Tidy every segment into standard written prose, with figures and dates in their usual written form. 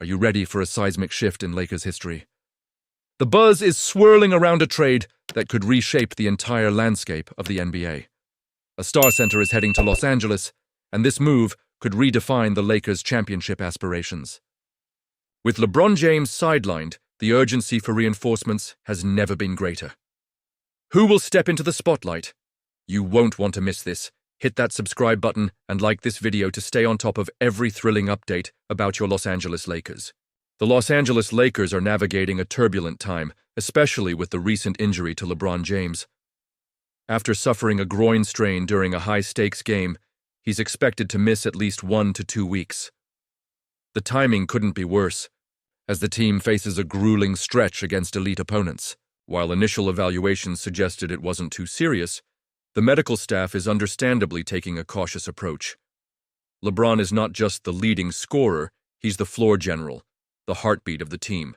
Are you ready for a seismic shift in Lakers history? The buzz is swirling around a trade that could reshape the entire landscape of the NBA. A star center is heading to Los Angeles, and this move could redefine the Lakers' championship aspirations. With LeBron James sidelined, the urgency for reinforcements has never been greater. Who will step into the spotlight? You won't want to miss this. Hit that subscribe button and like this video to stay on top of every thrilling update about your Los Angeles Lakers. The Los Angeles Lakers are navigating a turbulent time, especially with the recent injury to LeBron James. After suffering a groin strain during a high-stakes game, he's expected to miss at least 1 to 2 weeks. The timing couldn't be worse, as the team faces a grueling stretch against elite opponents. While initial evaluations suggested it wasn't too serious, the medical staff is understandably taking a cautious approach. LeBron is not just the leading scorer, he's the floor general, the heartbeat of the team.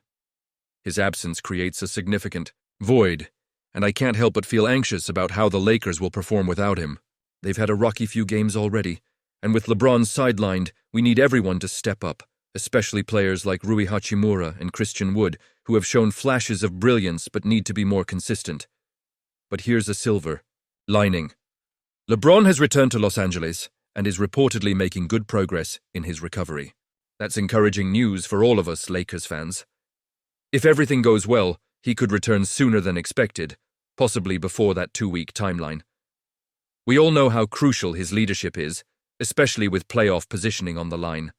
His absence creates a significant void, and I can't help but feel anxious about how the Lakers will perform without him. They've had a rocky few games already, and with LeBron sidelined, we need everyone to step up, especially players like Rui Hachimura and Christian Wood, who have shown flashes of brilliance but need to be more consistent. But here's a silver lining. LeBron has returned to Los Angeles and is reportedly making good progress in his recovery. That's encouraging news for all of us Lakers fans. If everything goes well, he could return sooner than expected, possibly before that 2-week timeline. We all know how crucial his leadership is, especially with playoff positioning on the line.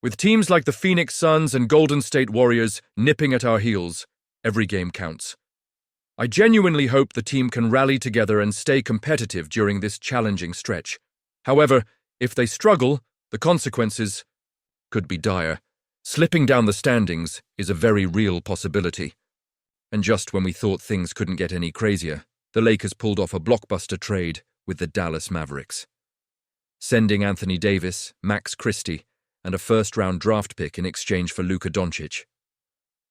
With teams like the Phoenix Suns and Golden State Warriors nipping at our heels, every game counts. I genuinely hope the team can rally together and stay competitive during this challenging stretch. However, if they struggle, the consequences could be dire. Slipping down the standings is a very real possibility. And just when we thought things couldn't get any crazier, the Lakers pulled off a blockbuster trade with the Dallas Mavericks, sending Anthony Davis, Max Christie, and a first-round draft pick in exchange for Luka Doncic.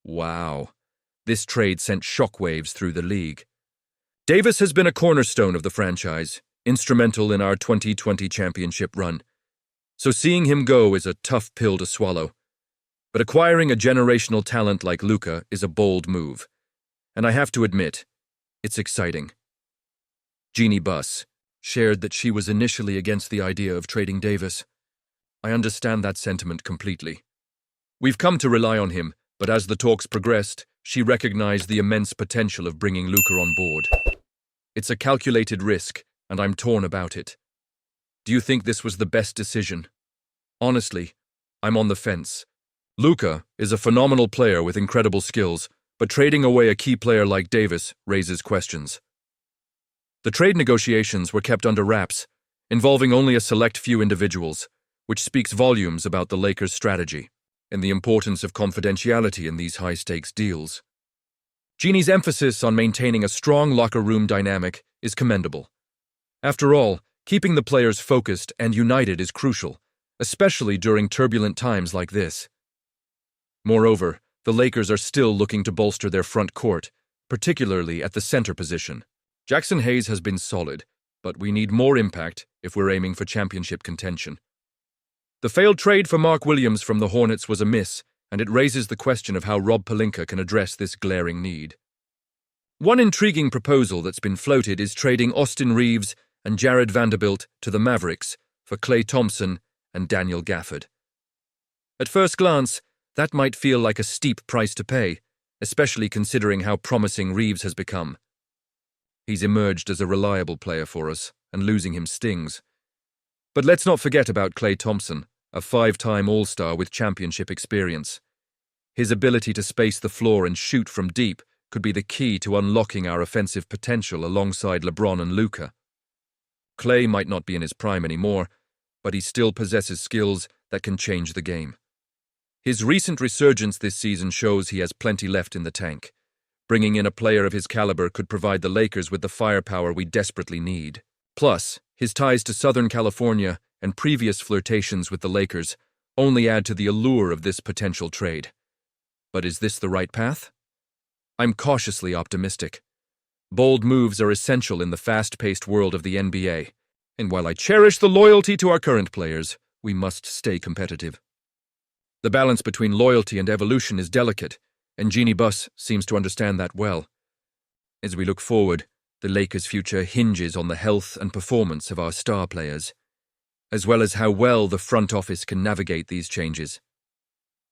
Wow. This trade sent shockwaves through the league. Davis has been a cornerstone of the franchise, instrumental in our 2020 championship run. So seeing him go is a tough pill to swallow. But acquiring a generational talent like Luka is a bold move. And I have to admit, it's exciting. Jeannie Buss shared that she was initially against the idea of trading Davis. I understand that sentiment completely. We've come to rely on him, but as the talks progressed, she recognized the immense potential of bringing Luka on board. It's a calculated risk, and I'm torn about it. Do you think this was the best decision? Honestly, I'm on the fence. Luka is a phenomenal player with incredible skills, but trading away a key player like Davis raises questions. The trade negotiations were kept under wraps, involving only a select few individuals, which speaks volumes about the Lakers' strategy and the importance of confidentiality in these high-stakes deals. Jeannie's emphasis on maintaining a strong locker room dynamic is commendable. After all, keeping the players focused and united is crucial, especially during turbulent times like this. Moreover, the Lakers are still looking to bolster their front court, particularly at the center position. Jackson Hayes has been solid, but we need more impact if we're aiming for championship contention. The failed trade for Mark Williams from the Hornets was a miss, and it raises the question of how Rob Pelinka can address this glaring need. One intriguing proposal that's been floated is trading Austin Reeves and Jared Vanderbilt to the Mavericks for Klay Thompson and Daniel Gafford. At first glance, that might feel like a steep price to pay, especially considering how promising Reeves has become. He's emerged as a reliable player for us, and losing him stings. But let's not forget about Klay Thompson, a 5-time All-Star with championship experience. His ability to space the floor and shoot from deep could be the key to unlocking our offensive potential alongside LeBron and Luka. Klay might not be in his prime anymore, but he still possesses skills that can change the game. His recent resurgence this season shows he has plenty left in the tank. Bringing in a player of his caliber could provide the Lakers with the firepower we desperately need. Plus, his ties to Southern California and previous flirtations with the Lakers only add to the allure of this potential trade. But is this the right path? I'm cautiously optimistic. Bold moves are essential in the fast-paced world of the NBA, and while I cherish the loyalty to our current players, we must stay competitive. The balance between loyalty and evolution is delicate, and Jeanie Buss seems to understand that well. As we look forward, the Lakers' future hinges on the health and performance of our star players, as well as how well the front office can navigate these changes.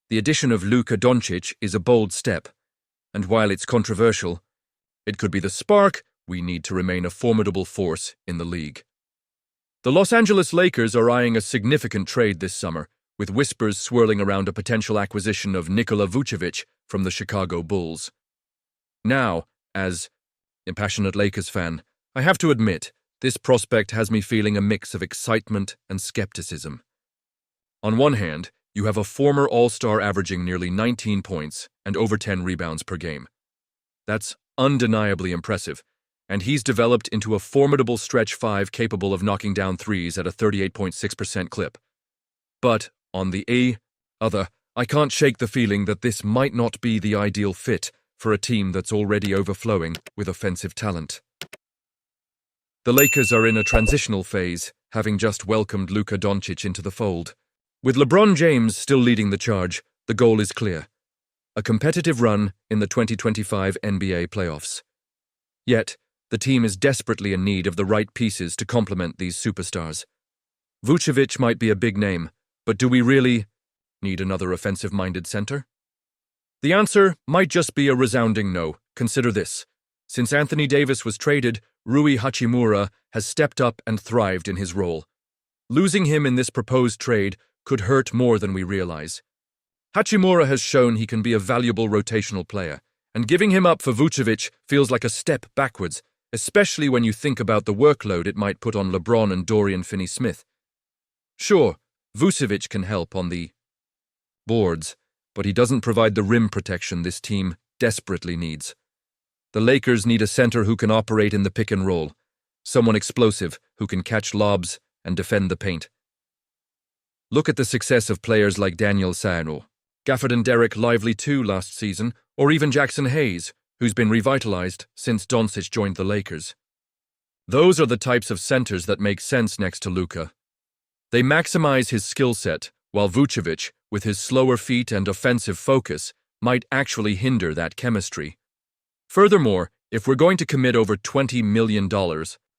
The addition of Luka Doncic is a bold step, and while it's controversial, it could be the spark we need to remain a formidable force in the league. The Los Angeles Lakers are eyeing a significant trade this summer, with whispers swirling around a potential acquisition of Nikola Vucevic from the Chicago Bulls. Now, as a passionate Lakers fan, I have to admit, this prospect has me feeling a mix of excitement and skepticism. On one hand, you have a former All-Star averaging nearly 19 points and over 10 rebounds per game. That's undeniably impressive, and he's developed into a formidable stretch five capable of knocking down threes at a 38.6% clip. But, on the other, I can't shake the feeling that this might not be the ideal fit for a team that's already overflowing with offensive talent. The Lakers are in a transitional phase, having just welcomed Luka Doncic into the fold. With LeBron James still leading the charge, the goal is clear: a competitive run in the 2025 NBA playoffs. Yet, the team is desperately in need of the right pieces to complement these superstars. Vucevic might be a big name, but do we really need another offensive-minded center? The answer might just be a resounding no. Consider this. Since Anthony Davis was traded, Rui Hachimura has stepped up and thrived in his role. Losing him in this proposed trade could hurt more than we realize. Hachimura has shown he can be a valuable rotational player, and giving him up for Vucevic feels like a step backwards, especially when you think about the workload it might put on LeBron and Dorian Finney-Smith. Sure, Vucevic can help on the boards, but he doesn't provide the rim protection this team desperately needs. The Lakers need a center who can operate in the pick and roll, someone explosive who can catch lobs and defend the paint. Look at the success of players like Daniel Sano, Gafford and Derek Lively too last season, or even Jackson Hayes, who's been revitalized since Doncic joined the Lakers. Those are the types of centers that make sense next to Luka. They maximize his skill set, while Vucevic, with his slower feet and offensive focus, might actually hinder that chemistry. Furthermore, if we're going to commit over $20 million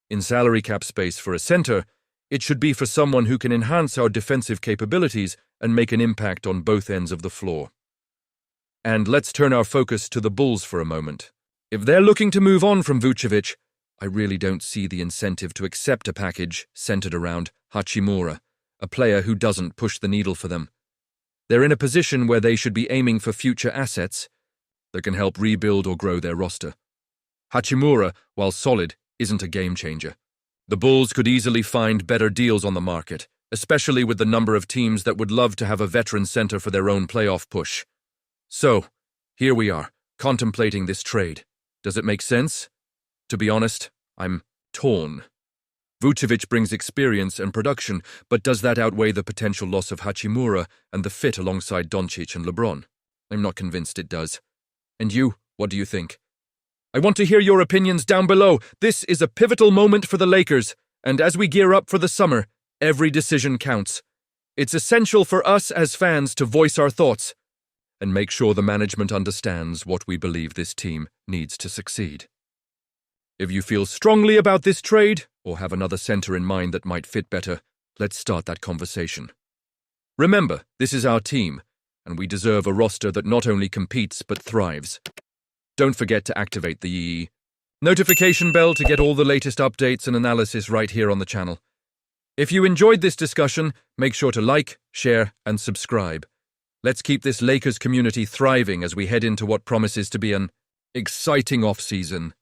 in salary cap space for a center, it should be for someone who can enhance our defensive capabilities and make an impact on both ends of the floor. And let's turn our focus to the Bulls for a moment. If they're looking to move on from Vucevic, I really don't see the incentive to accept a package centered around Hachimura, a player who doesn't push the needle for them. They're in a position where they should be aiming for future assets that can help rebuild or grow their roster. Hachimura, while solid, isn't a game changer. The Bulls could easily find better deals on the market, especially with the number of teams that would love to have a veteran center for their own playoff push. So, here we are, contemplating this trade. Does it make sense? To be honest, I'm torn. Vucevic brings experience and production, but does that outweigh the potential loss of Hachimura and the fit alongside Doncic and LeBron? I'm not convinced it does. And you, what do you think? I want to hear your opinions down below. This is a pivotal moment for the Lakers, and as we gear up for the summer, every decision counts. It's essential for us as fans to voice our thoughts and make sure the management understands what we believe this team needs to succeed. If you feel strongly about this trade, or have another center in mind that might fit better, let's start that conversation. Remember, this is our team, and we deserve a roster that not only competes but thrives. Don't forget to activate the notification bell to get all the latest updates and analysis right here on the channel. If you enjoyed this discussion, make sure to like, share, and subscribe. Let's keep this Lakers community thriving as we head into what promises to be an exciting off-season.